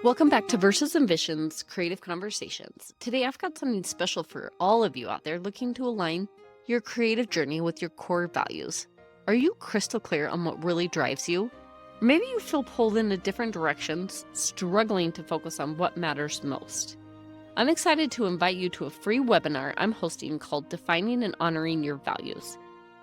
Welcome back to Verses and Visions, Creative Conversations. Today I've got something special for all of you out there looking to align your creative journey with your core values. Are you crystal clear on what really drives you? Or maybe you feel pulled in different directions, struggling to focus on what matters most. I'm excited to invite you to a free webinar I'm hosting called Defining and Honoring Your Values.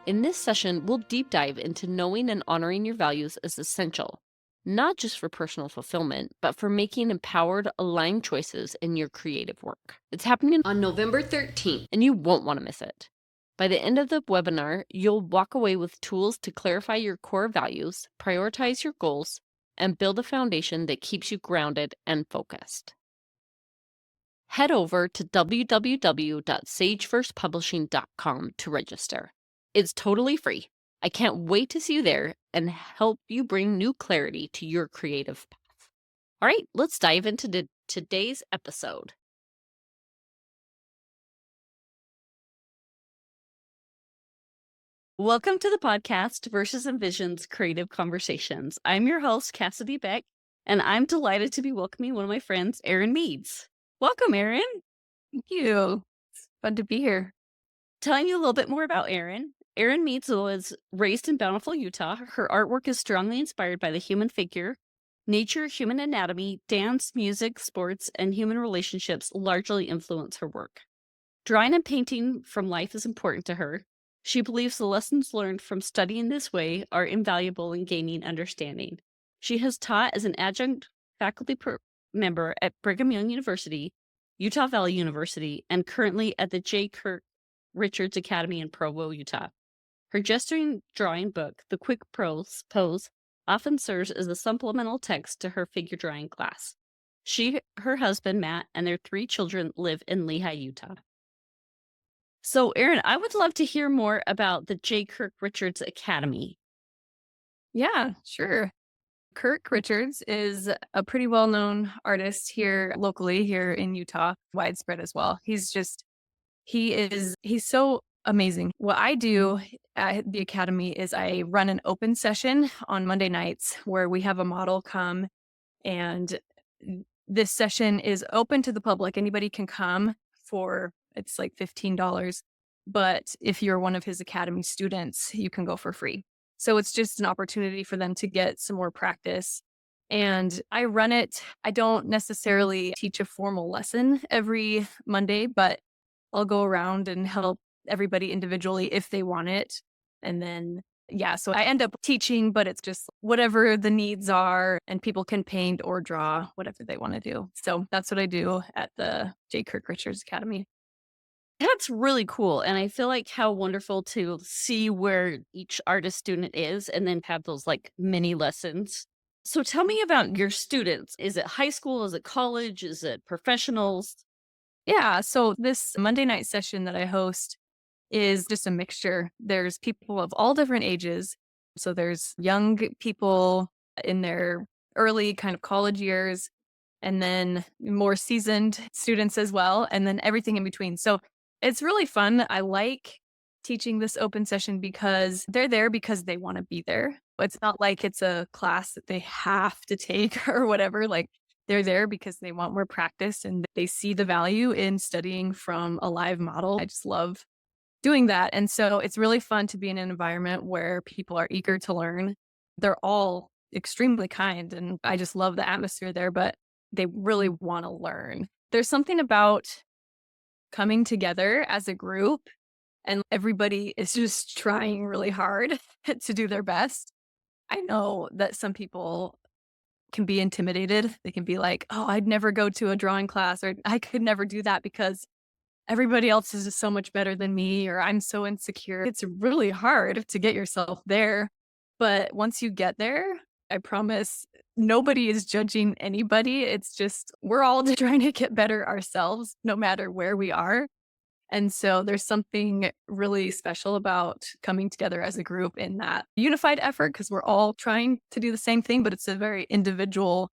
In this session, we'll deep dive into knowing and honoring your values is essential, not just for personal fulfillment, but for making empowered, aligned choices in your creative work. It's happening on November 13th, and you won't want to miss it. By the end of the webinar, you'll walk away with tools to clarify your core values, prioritize your goals, and build a foundation that keeps you grounded and focused. Head over to www.sagefirstpublishing.com to register. It's totally free. I can't wait to see you there and help you bring new clarity to your creative path. All right, let's dive into today's episode. Welcome to the podcast, Verses and Visions, Creative Conversations. I'm your host, Cassidy Beck, and I'm delighted to be welcoming one of my friends, Erin Meads. Welcome, Erin. Thank you. It's fun to be here. Telling you a little bit more about Erin. Erin Meads was raised in Bountiful, Utah. Her artwork is strongly inspired by the human figure. Nature, human anatomy, dance, music, sports, and human relationships largely influence her work. Drawing and painting from life is important to her. She believes the lessons learned from studying this way are invaluable in gaining understanding. She has taught as an adjunct faculty member at Brigham Young University, Utah Valley University, and currently at the Kirk Richards Academy in Provo, Utah. Her gesturing drawing book, The Quick Pose, often serves as a supplemental text to her figure drawing class. She, her husband, Matt, and their 3 children live in Lehi, Utah. So, Erin, I would love to hear more about the Kirk Richards Academy. Yeah, sure. Kirk Richards is a pretty well-known artist here locally, here in Utah, widespread as well. He's so amazing. What I do at the Academy is I run an open session on Monday nights where we have a model come, and this session is open to the public. Anybody can come it's like $15. But if you're one of his Academy students, you can go for free. So it's just an opportunity for them to get some more practice. And I run it. I don't necessarily teach a formal lesson every Monday, but I'll go around and help everybody individually if they want it. And then, so I end up teaching, but it's just whatever the needs are, and people can paint or draw whatever they want to do. So that's what I do at the Kirk Richards Academy. That's really cool. And I feel like how wonderful to see where each artist student is and then have those like mini lessons. So tell me about your students. Is it high school? Is it college? Is it professionals? Yeah. So this Monday night session that I host is just a mixture. There's people of all different ages. So there's young people in their early kind of college years, and then more seasoned students as well, and then everything in between. So it's really fun. I like teaching this open session because they're there because they want to be there. It's not like it's a class that they have to take or whatever. Like, they're there because they want more practice and they see the value in studying from a live model. I just love doing that. And so it's really fun to be in an environment where people are eager to learn. They're all extremely kind, and I just love the atmosphere there, but they really want to learn. There's something about coming together as a group and everybody is just trying really hard to do their best. I know that some people can be intimidated. They can be like, oh, I'd never go to a drawing class, or I could never do that because everybody else is just so much better than me, or I'm so insecure. It's really hard to get yourself there. But once you get there, I promise nobody is judging anybody. It's just, we're all trying to get better ourselves, no matter where we are. And so there's something really special about coming together as a group in that unified effort, because we're all trying to do the same thing, but it's a very individual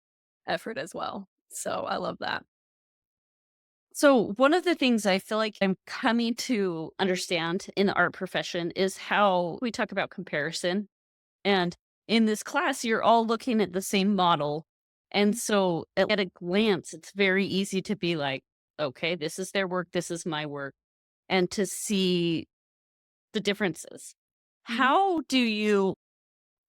effort as well. So I love that. So one of the things I feel like I'm coming to understand in the art profession is how we talk about comparison. And in this class, you're all looking at the same model And so at a glance, it's very easy to be like, okay, this is their work, this is my work, and to see the differences. Mhm. How do you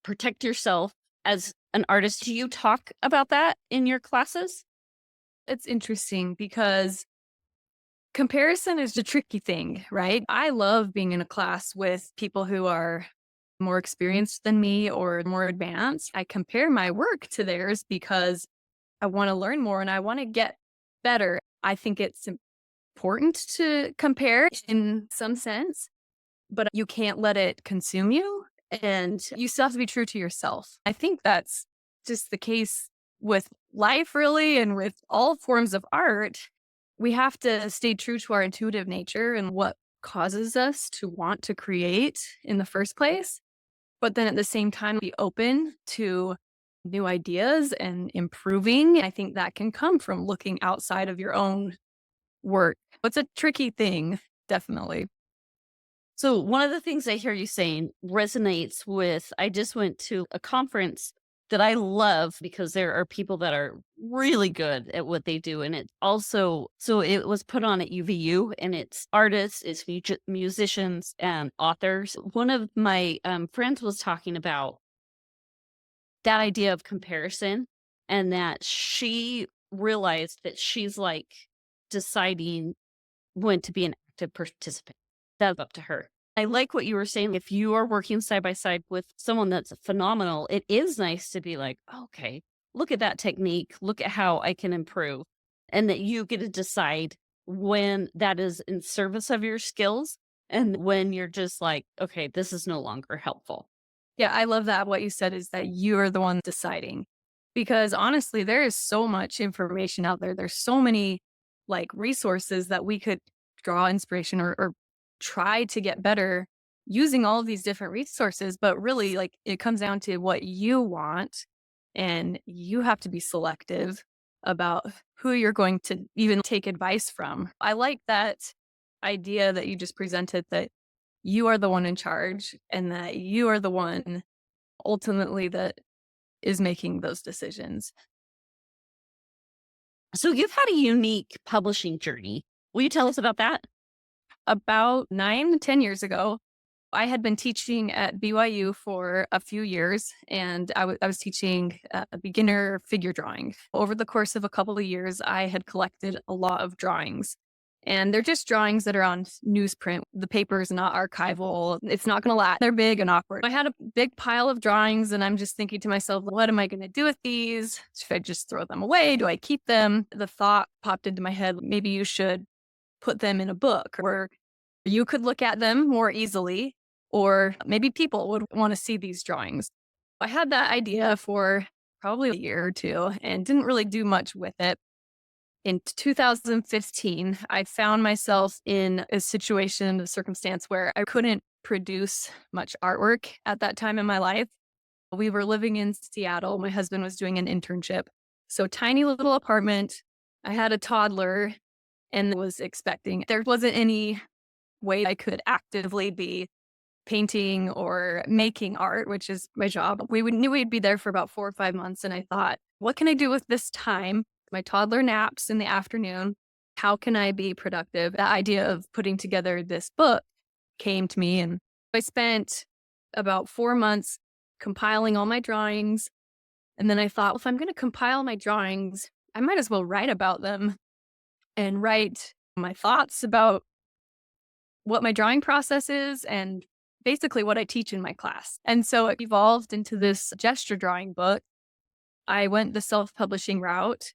protect yourself as an artist? Do you talk about that in your classes? It's interesting because comparison is the tricky thing, right? I love being in a class with people who are more experienced than me or more advanced. I compare my work to theirs because I want to learn more and I want to get better. I think it's important to compare in some sense, but you can't let it consume you and you still have to be true to yourself. I think that's just the case with life, really, and with all forms of art. We have to stay true to our intuitive nature and what causes us to want to create in the first place. But then at the same time, be open to new ideas and improving. I think that can come from looking outside of your own work. It's a tricky thing, definitely. So, one of the things I hear you saying resonates with I just went to a conference that I love because there are people that are really good at what they do. And it also, so it was put on at UVU and it's artists, it's musicians, and authors. One of my friends was talking about that idea of comparison and that she realized that she's like deciding when to be an active participant. That's up to her. I like what you were saying. If you are working side by side with someone that's phenomenal, it is nice to be like, okay, look at that technique. Look at how I can improve. And that you get to decide when that is in service of your skills and when you're just like, okay, this is no longer helpful. Yeah, I love that. What you said is that you're the one deciding. Because honestly, there is so much information out there. There's so many like resources that we could draw inspiration or try to get better using all of these different resources. But really, like it comes down to what you want. And you have to be selective about who you're going to even take advice from. I like that idea that you just presented that you are the one in charge and that you are the one ultimately that is making those decisions. So you've had a unique publishing journey. Will you tell us about that? About 9, 10 years ago, I had been teaching at BYU for a few years, and I was teaching beginner figure drawing. Over the course of a couple of years, I had collected a lot of drawings. And they're just drawings that are on newsprint. The paper is not archival. It's not going to last. They're big and awkward. I had a big pile of drawings, and I'm just thinking to myself, what am I going to do with these? Should I just throw them away? Do I keep them? The thought popped into my head, maybe you should put them in a book where you could look at them more easily, or maybe people would want to see these drawings. I had that idea for probably a year or two and didn't really do much with it. In 2015, I found myself in a situation, a circumstance where I couldn't produce much artwork at that time in my life. We were living in Seattle. My husband was doing an internship. So, tiny little apartment. I had a toddler and was expecting. There wasn't any way I could actively be painting or making art, which is my job. Knew we'd be there for about 4 or 5 months. And I thought, what can I do with this time? My toddler naps in the afternoon. How can I be productive? The idea of putting together this book came to me. And I spent about 4 months compiling all my drawings. And then I thought, well, if I'm going to compile my drawings, I might as well write about them and write my thoughts about what my drawing process is and basically what I teach in my class. And so it evolved into this gesture drawing book. I went the self publishing route,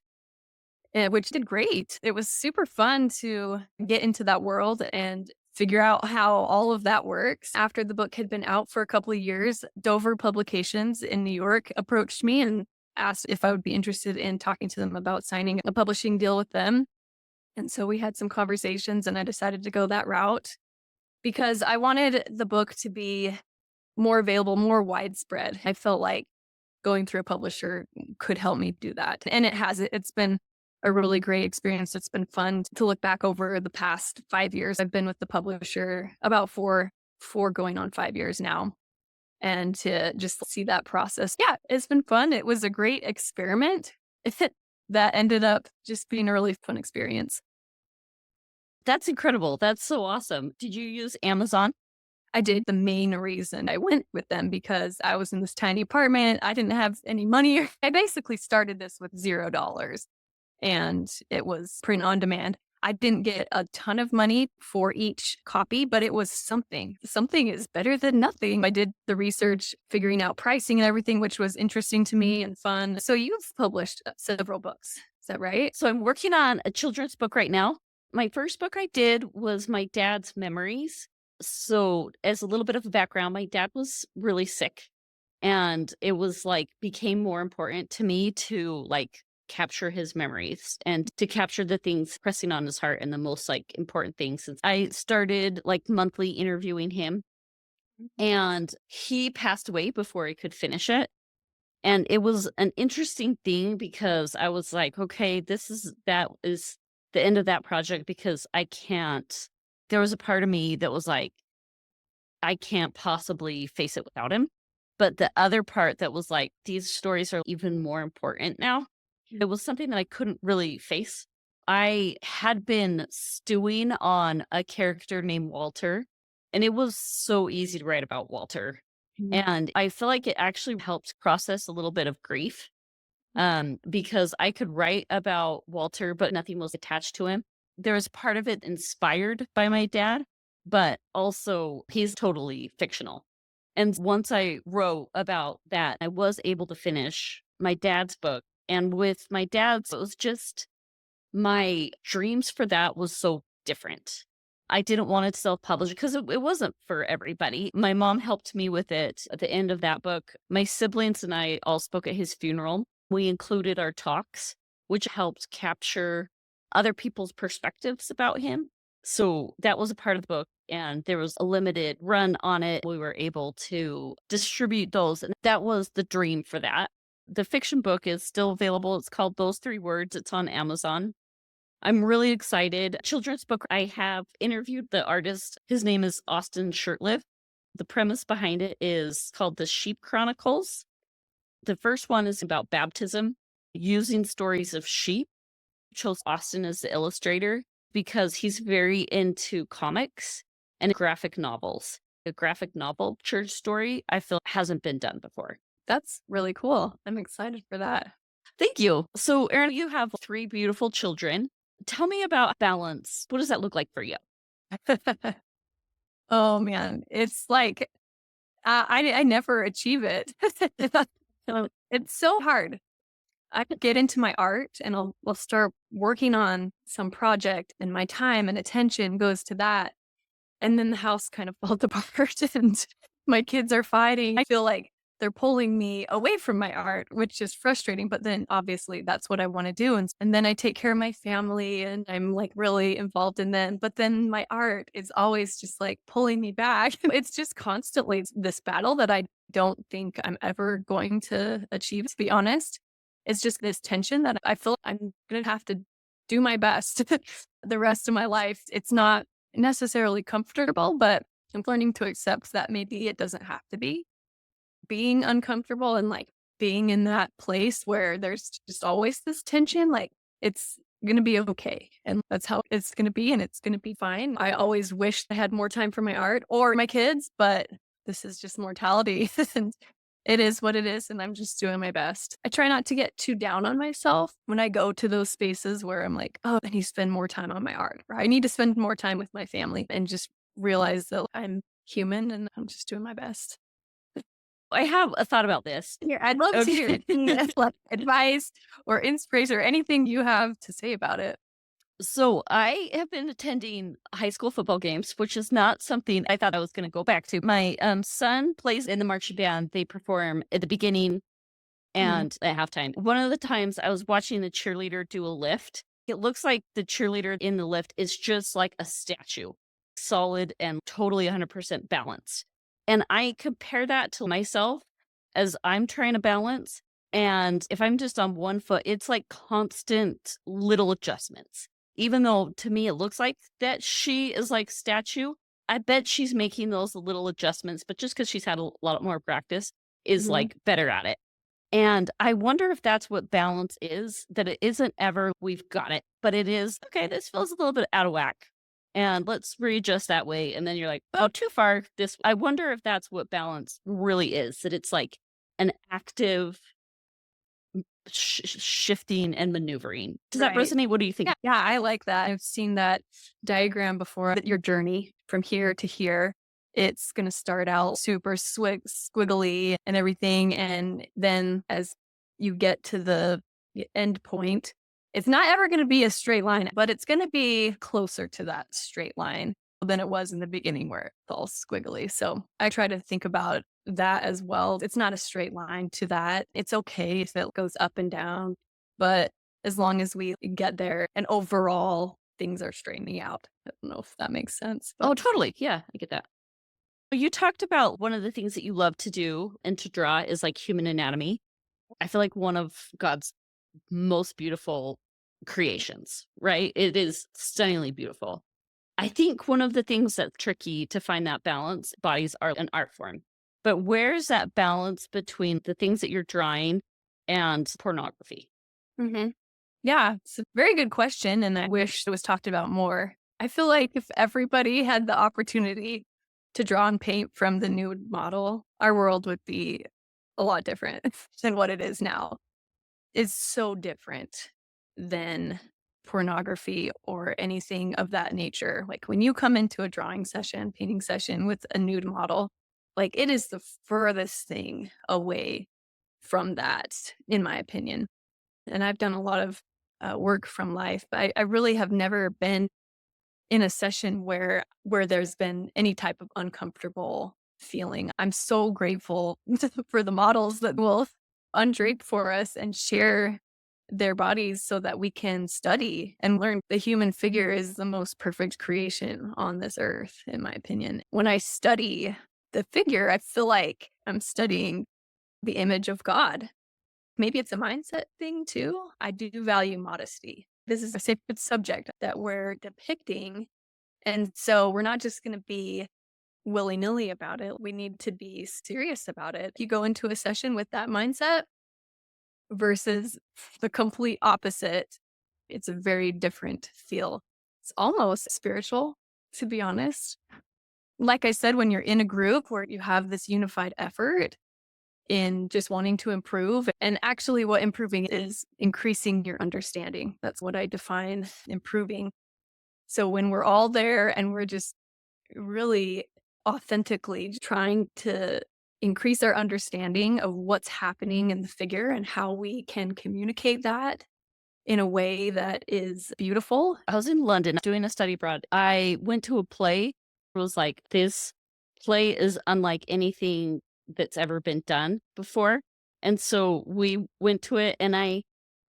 which did great. It was super fun to get into that world and figure out how all of that works. After the book had been out for a couple of years, Dover Publications in New York approached me and asked if I would be interested in talking to them about signing a publishing deal with them. And so we had some conversations and I decided to go that route because I wanted the book to be more available, more widespread. I felt like going through a publisher could help me do that. And it has. It's been a really great experience. It's been fun to look back over the past 5 years. I've been with the publisher about four going on 5 years now. And to just see that process. Yeah, it's been fun. It was a great experiment. That ended up just being a really fun experience. That's incredible. That's so awesome. Did you use Amazon? I did. The main reason I went with them because I was in this tiny apartment. I didn't have any money. I basically started this with $0 and it was print on demand. I didn't get a ton of money for each copy, but it was something. Something is better than nothing. I did the research, figuring out pricing and everything, which was interesting to me and fun. So you've published several books. Is that right? So I'm working on a children's book right now. My first book I did was my dad's memories. So, as a little bit of a background, my dad was really sick. And it was like became more important to me to like capture his memories and to capture the things pressing on his heart and the most like important things. And I started like monthly interviewing him, and he passed away before I could finish it. And it was an interesting thing because I was like, okay, that is the end of that project because I can't. There was a part of me that was like, I can't possibly face it without him. But the other part that was like, these stories are even more important now. It was something that I couldn't really face. I had been stewing on a character named Walter, and it was so easy to write about Walter. Mhm. And I feel like it actually helped process a little bit of grief because I could write about Walter, but nothing was attached to him. There was part of it inspired by my dad, but also he's totally fictional. And once I wrote about that, I was able to finish my dad's book. And with my dad's, it was just my dreams for that was so different. I didn't want to self publish because it wasn't for everybody. My mom helped me with it at the end of that book. My siblings and I all spoke at his funeral. We included our talks, which helped capture other people's perspectives about him. So that was a part of the book, and there was a limited run on it. We were able to distribute those, and that was the dream for that. The fiction book is still available. It's called Those Three Words. It's on Amazon. I'm really excited. Children's book, I have interviewed the artist. His name is Austin Shirtliff. The premise behind it is called The Sheep Chronicles. The first one is about baptism, using stories of sheep. Chose Austin as the illustrator because he's very into comics and graphic novels. A graphic novel church story, I feel, hasn't been done before. That's really cool. I'm excited for that. Thank you. So, Erin, you have three beautiful children. Tell me about balance. What does that look like for you? Oh man, it's like I never achieve it. It's so hard. I could get into my art and I'll start working on some project and my time and attention goes to that. And then the house kind of falls apart and my kids are fighting. I feel like they're pulling me away from my art, which is frustrating. But then obviously that's what I want to do. And then I take care of my family and I'm like really involved in them. But then my art is always just like pulling me back. It's just constantly this battle that I don't think I'm ever going to achieve, to be honest. It's just this tension that I feel I'm going to have to do my best the rest of my life. It's not necessarily comfortable, but I'm learning to accept that maybe it doesn't have to be. Being uncomfortable and like being in that place where there's just always this tension, like it's going to be okay. And that's how it's going to be. And it's going to be fine. I always wish I had more time for my art or my kids, but this is just mortality. And it is what it is. And I'm just doing my best. I try not to get too down on myself when I go to those spaces where I'm like, oh, I need to spend more time on my art, or I need to spend more time with my family and just realize that I'm human and I'm just doing my best. I have a thought about this. Here, I'd love to hear like advice or inspiration or anything you have to say about it. So I have been attending high school football games, which is not something I thought I was going to go back to. My son plays in the marching band. They perform at the beginning Mhm. and at halftime. One of the times I was watching the cheerleader do a lift. It looks like the cheerleader in the lift is just like a statue, solid and totally 100% balanced. And I compare that to myself as I'm trying to balance. And if I'm just on one foot, it's like constant little adjustments. Even though to me it looks like that she is like statue, I bet she's making those little adjustments, but just because she's had a lot more practice is Mhm. like better at it. And I wonder if that's what balance is, that it isn't ever, we've got it, but it is, okay, this feels a little bit out of whack. And let's readjust that way. And then you're like, oh, too far. This, I wonder if that's what balance really is, that it's like an active shifting and maneuvering. Does that Right. resonate? What do you think? Yeah, I like that. I've seen that diagram before, that your journey from here to here. It's going to start out super squiggly and everything. And then as you get to the end point, it's not ever going to be a straight line, but it's going to be closer to that straight line than it was in the beginning where it's all squiggly. So I try to think about that as well. It's not a straight line to that. It's okay if it goes up and down, but as long as we get there and overall things are straightening out. I don't know if that makes sense, Oh, but totally. Yeah, I get that. You talked about one of the things that you love to do and to draw is like human anatomy. I feel like one of God's most beautiful creations, right? It is stunningly beautiful. I think one of the things that's tricky to find that balance, bodies are an art form. But where's that balance between the things that you're drawing and pornography? Mhm. Yeah, it's a very good question. And I wish it was talked about more. I feel like if everybody had the opportunity to draw and paint from the nude model, our world would be a lot different than what it is now. It's so different than pornography or anything of that nature. Like when you come into a drawing session, painting session with a nude model, like it is the furthest thing away from that, in my opinion. And I've done a lot of work from life, but I really have never been in a session where there's been any type of uncomfortable feeling. I'm so grateful for the models that will undrape for us and share their bodies so that we can study and learn. The human figure is the most perfect creation on this earth, in my opinion. When I study the figure, I feel like I'm studying the image of God. Maybe it's a mindset thing too. I do value modesty. This is a sacred subject that we're depicting. And so we're not just going to be willy nilly about it. We need to be serious about it. You go into a session with that mindset versus the complete opposite. It's a very different feel. It's almost spiritual, to be honest. Like I said, when you're in a group where you have this unified effort, in just wanting to improve. And actually, what improving is increasing your understanding. That's what I define improving. So when we're all there and we're just really authentically trying to increase our understanding of what's happening in the figure and how we can communicate that in a way that is beautiful. I was in London doing a study abroad. I went to a play. It was like, this play is unlike anything that's ever been done before. And so we went to it, and I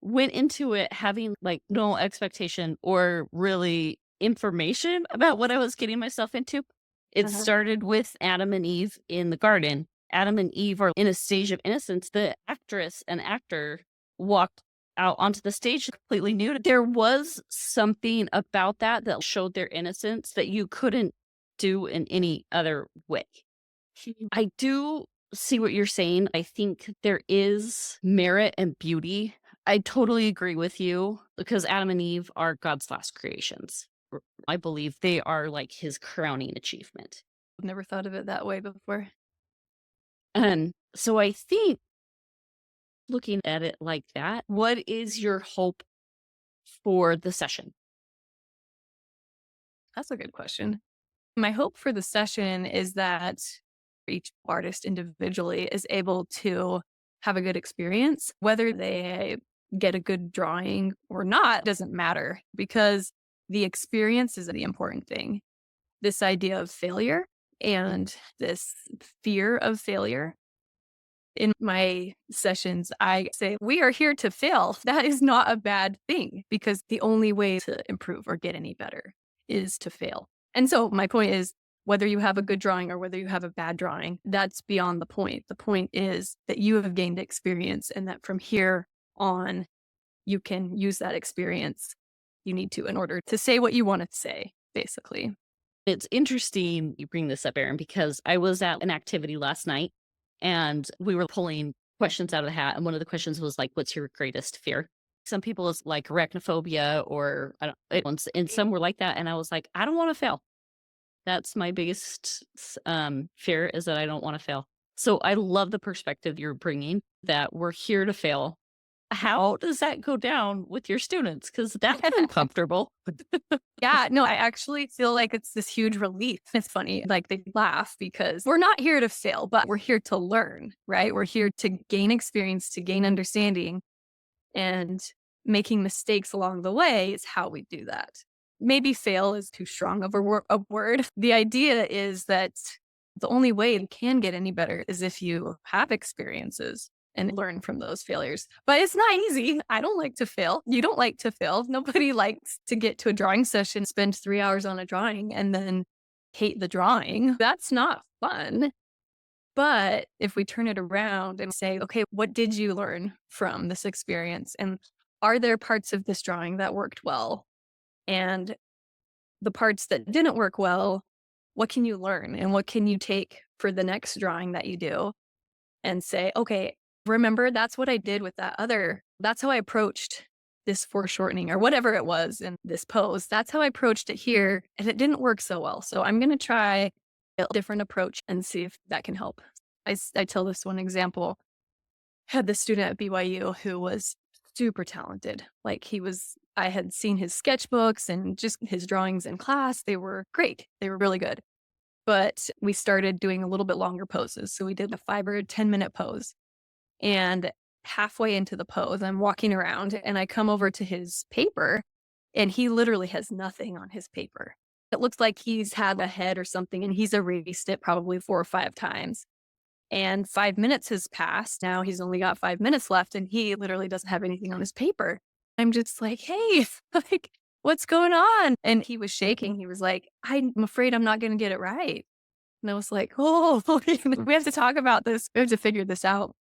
went into it having like no expectation or really information about what I was getting myself into. It Uh-huh. started with Adam and Eve in the garden. Adam and Eve are in a stage of innocence. The actress and actor walked out onto the stage completely nude. There was something about that that showed their innocence that you couldn't do in any other way. I do see what you're saying. I think there is merit and beauty. I totally agree with you because Adam and Eve are God's last creations. I believe they are like his crowning achievement. I've never thought of it that way before. And so I think, looking at it like that, what is your hope for the session? That's a good question. My hope for the session is that each artist individually is able to have a good experience. Whether they get a good drawing or not doesn't matter, because the experience is the important thing. This idea of failure and this fear of failure. In my sessions, I say, we are here to fail. That is not a bad thing, because the only way to improve or get any better is to fail. And so my point is, whether you have a good drawing or whether you have a bad drawing, that's beyond the point. The point is that you have gained experience, and that from here on, you can use that experience you need to in order to say what you want to say, basically. It's interesting you bring this up, Erin, because I was at an activity last night and we were pulling questions out of the hat. And one of the questions was like, what's your greatest fear? Some people is like arachnophobia or I don't, and some were like that. And I was like, I don't want to fail. That's my biggest fear is that I don't want to fail. So I love the perspective you're bringing that we're here to fail. How does that go down with your students? Because that's uncomfortable. Yeah, no, I actually feel like it's this huge relief. It's funny, like they laugh because we're not here to fail, but we're here to learn, right? We're here to gain experience, to gain understanding, and making mistakes along the way is how we do that. Maybe fail is too strong of a word. The idea is that the only way it can get any better is if you have experiences and learn from those failures. But it's not easy. I don't like to fail. You don't like to fail. Nobody likes to get to a drawing session, spend 3 hours on a drawing, and then hate the drawing. That's not fun. But if we turn it around and say, okay, what did you learn from this experience? And are there parts of this drawing that worked well? And the parts that didn't work well, what can you learn? And what can you take for the next drawing that you do? And say, okay, remember that's what I did with that other, that's how I approached this foreshortening or whatever it was in this pose. That's how I approached it here. And it didn't work so well. So I'm going to try a different approach and see if that can help. I tell this one example. Had this student at BYU who was super talented. Like I had seen his sketchbooks and just his drawings in class. They were great. They were really good. But we started doing a little bit longer poses. So we did a 5 or 10 minute pose. And halfway into the pose, I'm walking around and I come over to his paper and he literally has nothing on his paper. It looks like he's had a head or something and he's erased it probably 4 or 5 times. And 5 minutes has passed. Now he's only got 5 minutes left and he literally doesn't have anything on his paper. I'm just like, hey, like, what's going on? And he was shaking. He was like, I'm afraid I'm not going to get it right. And I was like, oh, we have to talk about this. We have to figure this out.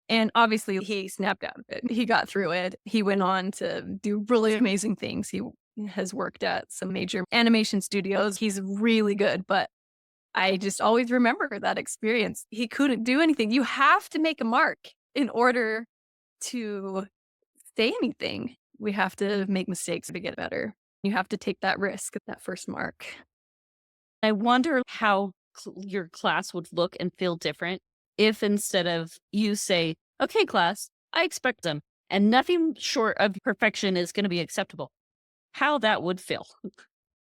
And obviously, he snapped out of it. He got through it. He went on to do really amazing things. He has worked at some major animation studios. He's really good, but I just always remember that experience. He couldn't do anything. You have to make a mark in order to say anything. We have to make mistakes to get better. You have to take that risk at that first mark. I wonder how your class would look and feel different if instead of you say, okay, class, I expect them, and nothing short of perfection is going to be acceptable. How that would feel.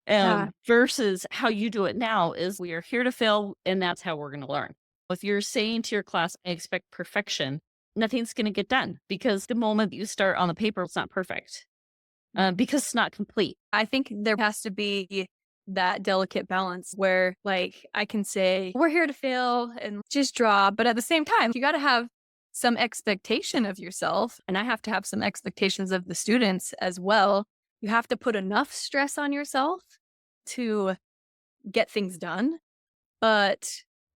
Yeah. Versus how you do it now is we are here to fail and that's how we're going to learn. If you're saying to your class, I expect perfection, nothing's going to get done because the moment you start on the paper, it's not perfect because it's not complete. I think there has to be that delicate balance where, like, I can say, we're here to fail and just draw. But at the same time, you got to have some expectation of yourself. And I have to have some expectations of the students as well. You have to put enough stress on yourself to get things done, but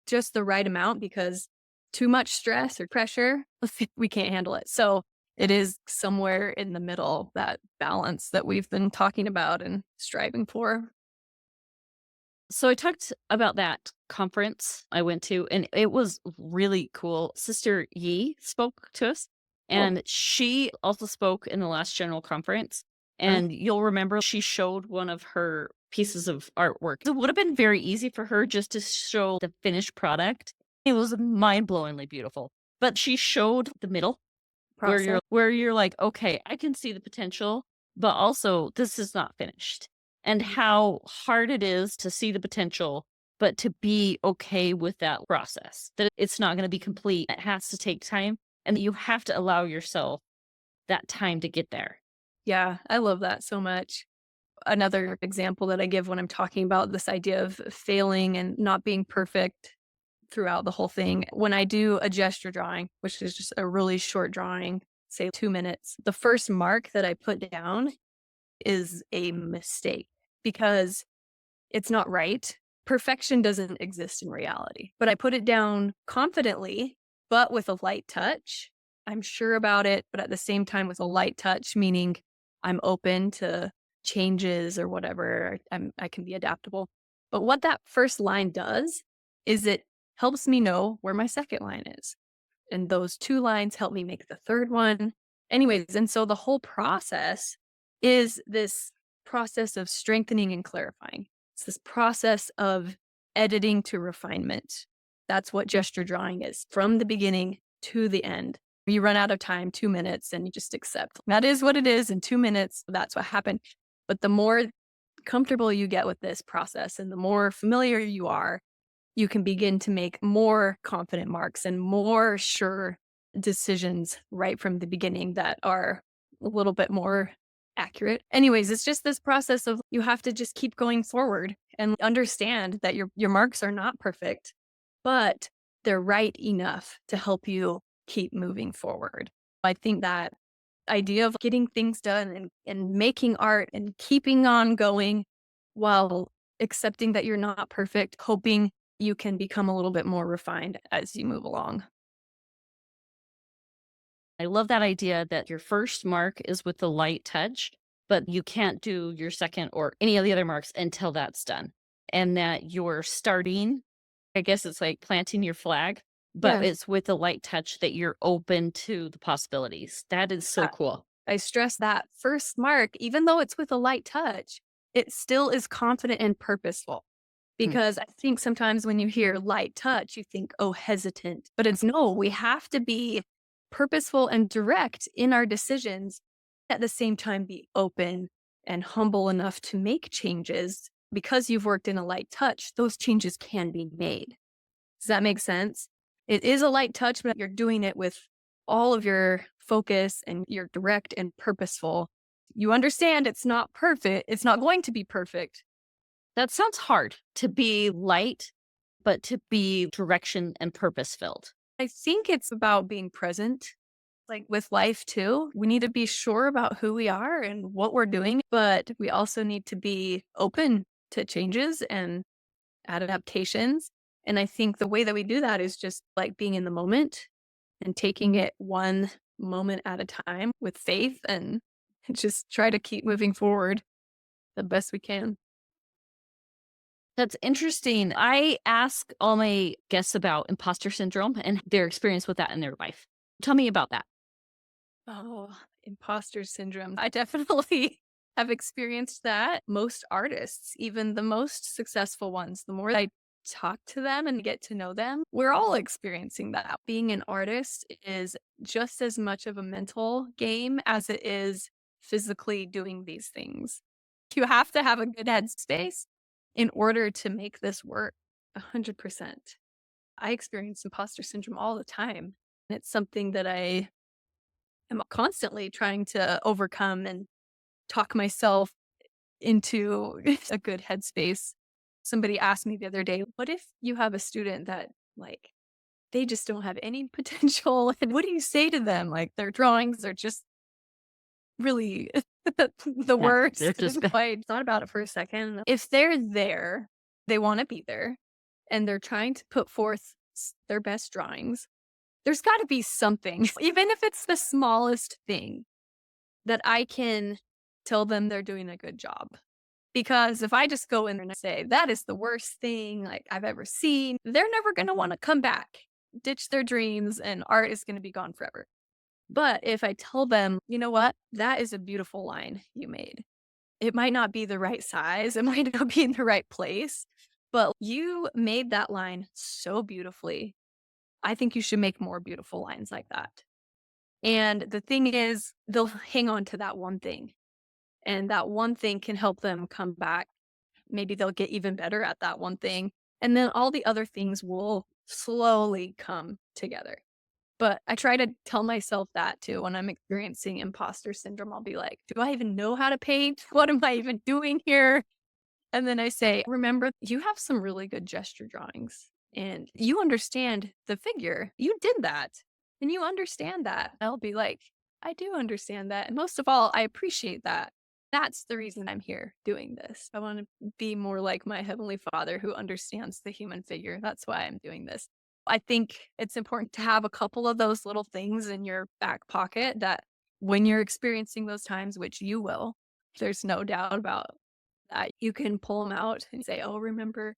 just the right amount because too much stress or pressure, we can't handle it. So it is somewhere in the middle, that balance that we've been talking about and striving for. So I talked about that conference I went to, and it was really cool. Sister Yi spoke to us, Cool. and she also spoke in the last general conference. And you'll remember she showed one of her pieces of artwork. It would have been very easy for her just to show the finished product. It was mind-blowingly beautiful. But she showed the middle Process. where you're like, okay, I can see the potential, but also this is not finished. And how hard it is to see the potential, but to be okay with that process, that it's not going to be complete. It has to take time, and you have to allow yourself that time to get there. Yeah, I love that so much. Another example that I give when I'm talking about this idea of failing and not being perfect throughout the whole thing, when I do a gesture drawing, which is just a really short drawing, say 2 minutes, the first mark that I put down is a mistake because it's not right. Perfection doesn't exist in reality, but I put it down confidently, but with a light touch. I'm sure about it, but at the same time with a light touch, meaning I'm open to changes or whatever. I can be adaptable. But what that first line does is it helps me know where my second line is. And those 2 lines help me make the 3rd one. Anyways, and so the whole process is this process of strengthening and clarifying. It's this process of editing to refinement. That's what gesture drawing is from the beginning to the end. You run out of time, 2 minutes, and you just accept. That is what it is in 2 minutes. That's what happened. But the more comfortable you get with this process and the more familiar you are, you can begin to make more confident marks and more sure decisions right from the beginning that are a little bit more accurate. Anyways, it's just this process of you have to just keep going forward and understand that your marks are not perfect, but they're right enough to help you keep moving forward. I think that idea of getting things done and making art and keeping on going while accepting that you're not perfect, hoping you can become a little bit more refined as you move along. I love that idea that your first mark is with the light touch, but you can't do your second or any of the other marks until that's done. And that you're starting, I guess it's like planting your flag, but Yeah. it's with a light touch that you're open to the possibilities. That is so Yeah. cool. I stress that first mark, even though it's with a light touch, it still is confident and purposeful. Hmm. Because I think sometimes when you hear light touch, you think, oh, hesitant. But it's no, we have to be purposeful and direct in our decisions, at the same time, be open and humble enough to make changes. Because you've worked in a light touch, those changes can be made. Does that make sense? It is a light touch, but you're doing it with all of your focus and you're direct and purposeful. You understand it's not perfect. It's not going to be perfect. That sounds hard to be light, but to be direction and purpose filled. I think it's about being present, like with life too. We need to be sure about who we are and what we're doing, but we also need to be open to changes and adaptations. And I think the way that we do that is just like being in the moment and taking it one moment at a time with faith and just try to keep moving forward the best we can. That's interesting. I ask all my guests about imposter syndrome and their experience with that in their life. Tell me about that. Oh, imposter syndrome. I definitely have experienced that. Most artists, even the most successful ones, the more I talk to them and get to know them, we're all experiencing that. Being an artist is just as much of a mental game as it is physically doing these things. You have to have a good headspace in order to make this work 100%. I experience imposter syndrome all the time. And it's something that I'm constantly trying to overcome and talk myself into a good headspace. Somebody asked me the other day, what if you have a student that like they just don't have any potential? And what do you say to them? Like their drawings are just really the Yeah, they're worst. just I thought about it for a second. If they're there, they want to be there and they're trying to put forth their best drawings. There's got to be something, even if it's the smallest thing that I can tell them they're doing a good job. Because if I just go in and say, that is the worst thing like I've ever seen, they're never going to want to come back, ditch their dreams, and art is going to be gone forever. But if I tell them, you know what, that is a beautiful line you made. It might not be the right size, it might not be in the right place, but you made that line so beautifully. I think you should make more beautiful lines like that. And the thing is, they'll hang on to that one thing, and that one thing can help them come back. Maybe they'll get even better at that one thing, and then all the other things will slowly come together. But I try to tell myself that too when I'm experiencing imposter syndrome. I'll be like, "Do I even know how to paint? What am I even doing here?" And then I say, "Remember, you have some really good gesture drawings and you understand the figure. You did that and you understand that." I'll be like, "I do understand that. And most of all, I appreciate that. That's the reason I'm here doing this. I want to be more like my Heavenly Father who understands the human figure. That's why I'm doing this." I think it's important to have a couple of those little things in your back pocket that when you're experiencing those times, which you will, there's no doubt about that, you can pull them out and say, "Oh, remember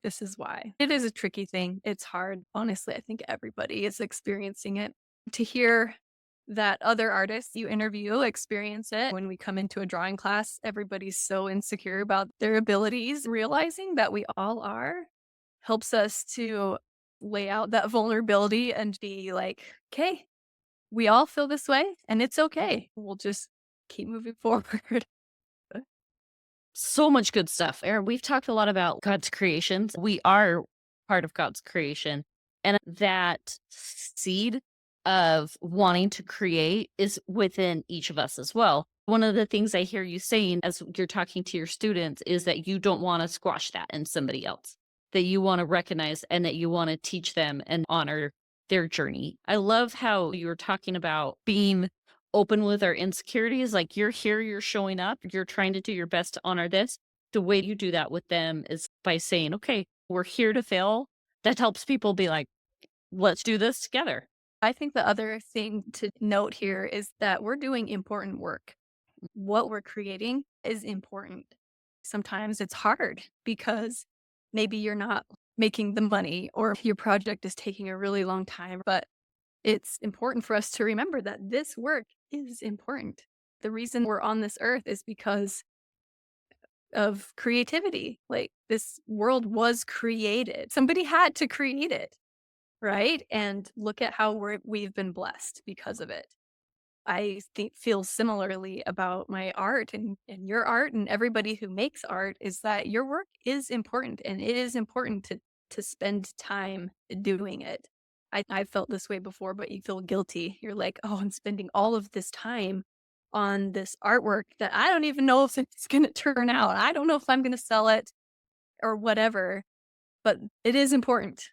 This is why. It is a tricky thing. It's hard. Honestly, I think everybody is experiencing it. To hear that other artists you interview experience it when we come into a drawing class, everybody's so insecure about their abilities. Realizing that we all are helps us to lay out that vulnerability and be like, okay, we all feel this way and it's okay. We'll just keep moving forward. So much good stuff. Erin, we've talked a lot about God's creations. We are part of God's creation. And that seed of wanting to create is within each of us as well. One of the things I hear you saying as you're talking to your students is that you don't want to squash that in somebody else, that you want to recognize and that you want to teach them and honor their journey. I love how you were talking about being open with our insecurities. Like, you're here, you're showing up, you're trying to do your best to honor this. The way you do that with them is by saying, okay, we're here to fail. That helps people be like, let's do this together. I think the other thing to note here is that we're doing important work. What we're creating is important. Sometimes it's hard because maybe you're not making the money or your project is taking a really long time, but it's important for us to remember that this work is important. The reason we're on this earth is because of creativity. Like, this world was created. Somebody had to create it, right? And look at how we've been blessed because of it. I think feel similarly about my art and your art and everybody who makes art is that your work is important and it is important to spend time doing it. I felt this way before, but you feel guilty. You're like, oh, I'm spending all of this time on this artwork that I don't even know if it's gonna turn out. I don't know if I'm gonna sell it or whatever, but it is important,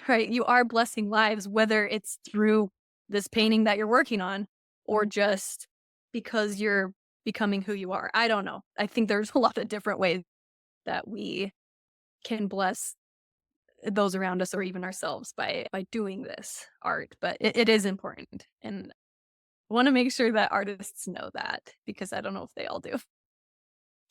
right? You are blessing lives, whether it's through this painting that you're working on or just because you're becoming who you are. I don't know. I think there's a lot of different ways that we can bless those around us or even ourselves by doing this art, but it is important. And I want to make sure that artists know that because I don't know if they all do.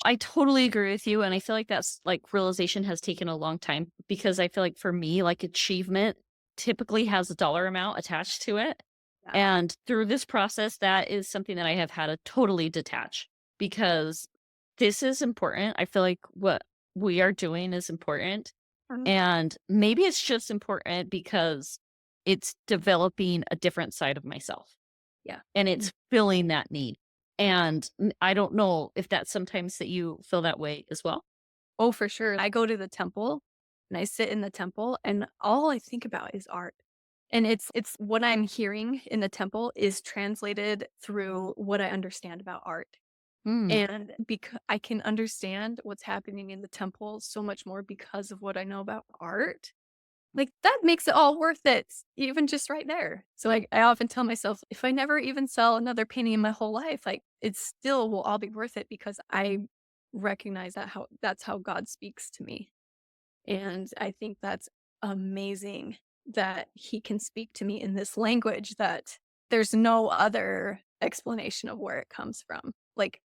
I totally agree with you. And I feel like that's like realization has taken a long time because I feel like for me, like achievement typically has a dollar amount attached to it. Yeah. And through this process, that is something that I have had to totally detach because this is important. I feel like what we are doing is important. Mhm. And maybe it's just important because it's developing a different side of myself Yeah. and Mm. it's filling that need. And I don't know if that's sometimes that you feel that way as well. Oh, for sure. I go to the temple and I sit in the temple and all I think about is art. And it's what I'm hearing in the temple is translated through what I understand about art. Mm. And because I can understand what's happening in the temple so much more because of what I know about art. Like, that makes it all worth it, even just right there. So I often tell myself, if I never even sell another painting in my whole life, like, it still will all be worth it because I recognize that's how God speaks to me. And I think that's amazing that he can speak to me in this language that there's no other explanation of where it comes from. Like,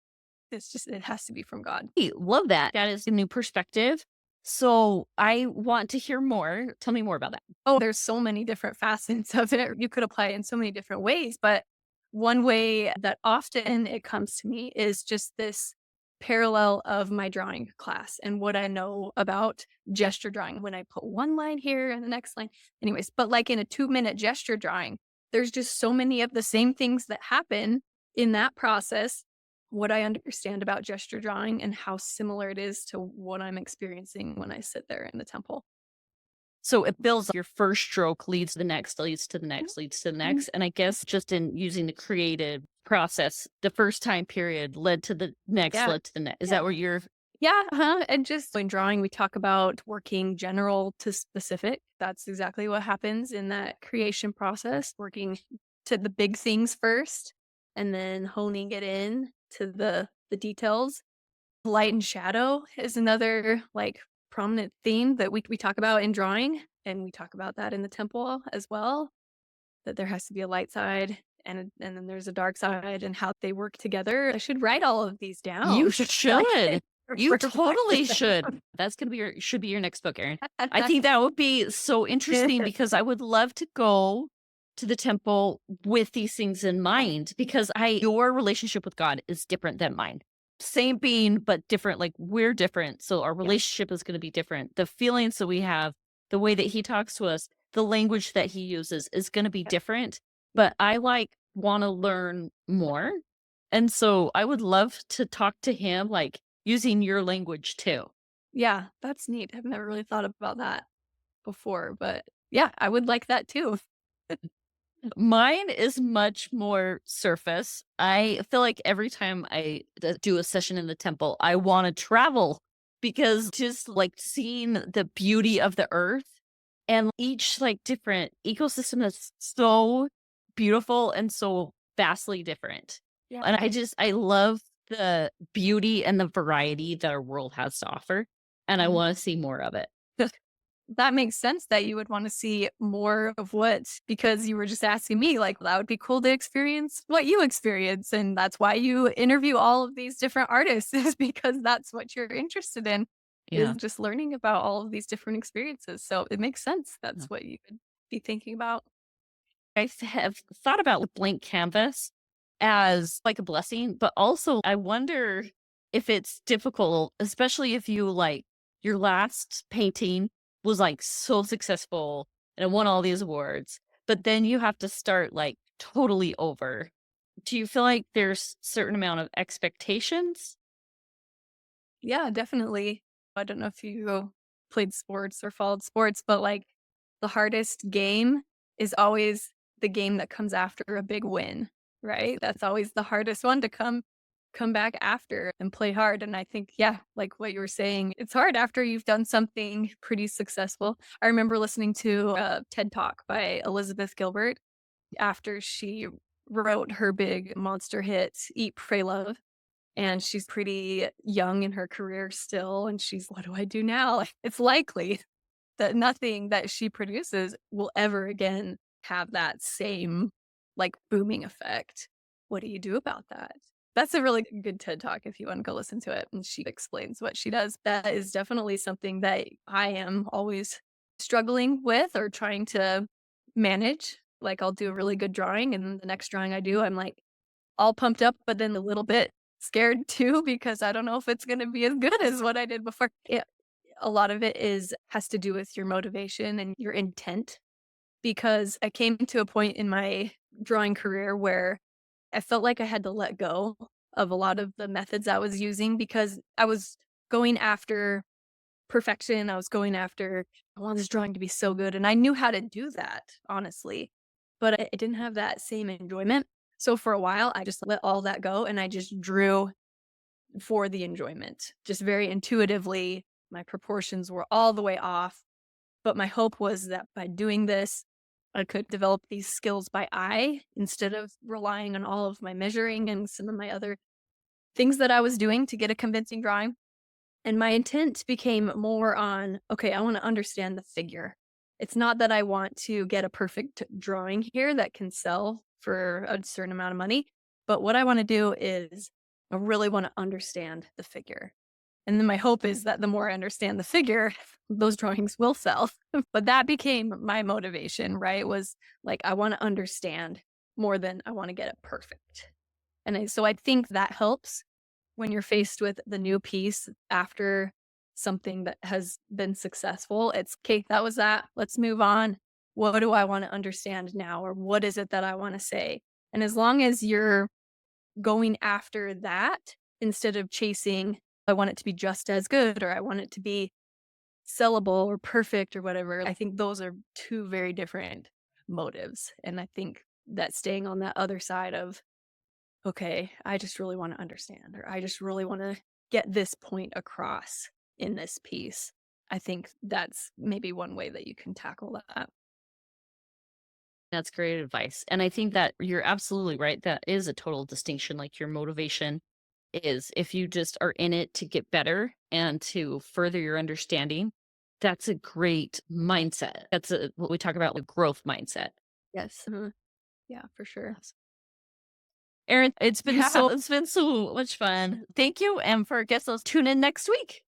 it has to be from God. Hey, love that. That is a new perspective. So I want to hear more. Tell me more about that. Oh, there's so many different facets of it. You could apply it in so many different ways, but one way that often it comes to me is just this parallel of my drawing class and what I know about gesture drawing when I put one line here and the next line. Anyways, but like in a 2-minute gesture drawing, there's just so many of the same things that happen in that process. What I understand about gesture drawing and how similar it is to what I'm experiencing when I sit there in the temple. So it builds your first stroke leads to the next, leads to the Mhm, next, leads to the mhm. next. And I guess just in using the creative process, the first time period led to the next, Yeah. led to the next. Is Yeah. that where you're Yeah, uh-huh, and just in drawing, we talk about working general to specific. That's exactly what happens in that creation process, working to the big things first and then honing it in to the details. Light and shadow is another, like, prominent theme that we talk about in drawing, and we talk about that in the temple as well, that there has to be a light side and then there's a dark side and how they work together. I should write all of these you down. I should. You for totally practicing. should. That's gonna be should be your next book, Erin. I think that would be so interesting because I would love to go to the temple with these things in mind because I your relationship with God is different than mine. Same being, but different. Like we're different. So our Yeah. relationship is going to be different. The feelings that we have, the way that he talks to us, the language that he uses is going to be different. But I like want to learn more. And so I would love to talk to him like using your language too. Yeah, that's neat. I've never really thought about that before, but yeah, I would like that too. Mine is much more surface. I feel like every time I do a session in the temple, I want to travel because just like seeing the beauty of the earth and each like different ecosystem is so beautiful and so vastly different. Yeah. And I love the beauty and the variety that our world has to offer. And I Mhm. want to see more of it. That makes sense that you would wanna see more of what because you were just asking me, like, that would be cool to experience what you experience, and that's why you interview all of these different artists is because that's what you're interested in, is Yeah. just learning about all of these different experiences, so it makes sense that's what you would be thinking about. Have thought about the blank canvas as like a blessing, but also I wonder if it's difficult, especially if you like your last painting was like so successful and it won all these awards, but then you have to start like totally over. Do you feel like there's certain amount of expectations? Yeah, definitely. I don't know if you played sports or followed sports, but like the hardest game is always the game that comes after a big win, right? That's always the hardest one to come back after and play hard. And I think, yeah, like what you were saying, it's hard after you've done something pretty successful. I remember listening to a TED Talk by Elizabeth Gilbert after she wrote her big monster hit, Eat, Pray, Love and she's pretty young in her career still, and she's, "What do I do now?" Like, it's likely that nothing that she produces will ever again have that same, like, booming effect. What do you do about that? That's a really good TED Talk if you wanna go listen to it, and she explains what she does. That is definitely something that I am always struggling with or trying to manage. Like, I'll do a really good drawing, and the next drawing I do, I'm like, all pumped up, but then a little bit scared too because I don't know if it's gonna be as good as what I did before. Yeah, a lot of it is has to do with your motivation and your intent because I came to a point in my drawing career where I felt like I had to let go of a lot of the methods I was using because I was going after perfection. I was going after, I want this drawing to be so good. And I knew how to do that, honestly, but I didn't have that same enjoyment. So for a while, I just let all that go and I just drew for the enjoyment, just very intuitively. My proportions were all the way off. But my hope was that by doing this, I could develop these skills by eye instead of relying on all of my measuring and some of my other things that I was doing to get a convincing drawing. And my intent became more on, okay, I want to understand the figure. It's not that I want to get a perfect drawing here that can sell for a certain amount of money, but what I want to do is I really want to understand the figure. And then my hope is that the more I understand the figure, those drawings will sell. But that became my motivation, right? Was like, I want to understand more than I want to get it perfect. So I think that helps when you're faced with the new piece after something that has been successful. It's okay, that was that. Let's move on. What do I want to understand now? Or what is it that I want to say? And as long as you're going after that instead of chasing, I want it to be just as good or I want it to be sellable or perfect or whatever, I think those are two very different motives. And I think that staying on that other side of okay, I just really want to understand, or I just really want to get this point across in this piece. I think that's maybe one way that you can tackle that. That's great advice. And I think that you're absolutely right. That is a total distinction. Like your motivation is if you just are in it to get better and to further your understanding, that's a great mindset. That's what we talk about, like growth mindset. Yes. Yeah, for sure. Erin, it's been Yeah. so much fun. Thank you. And for guests, tune in next week.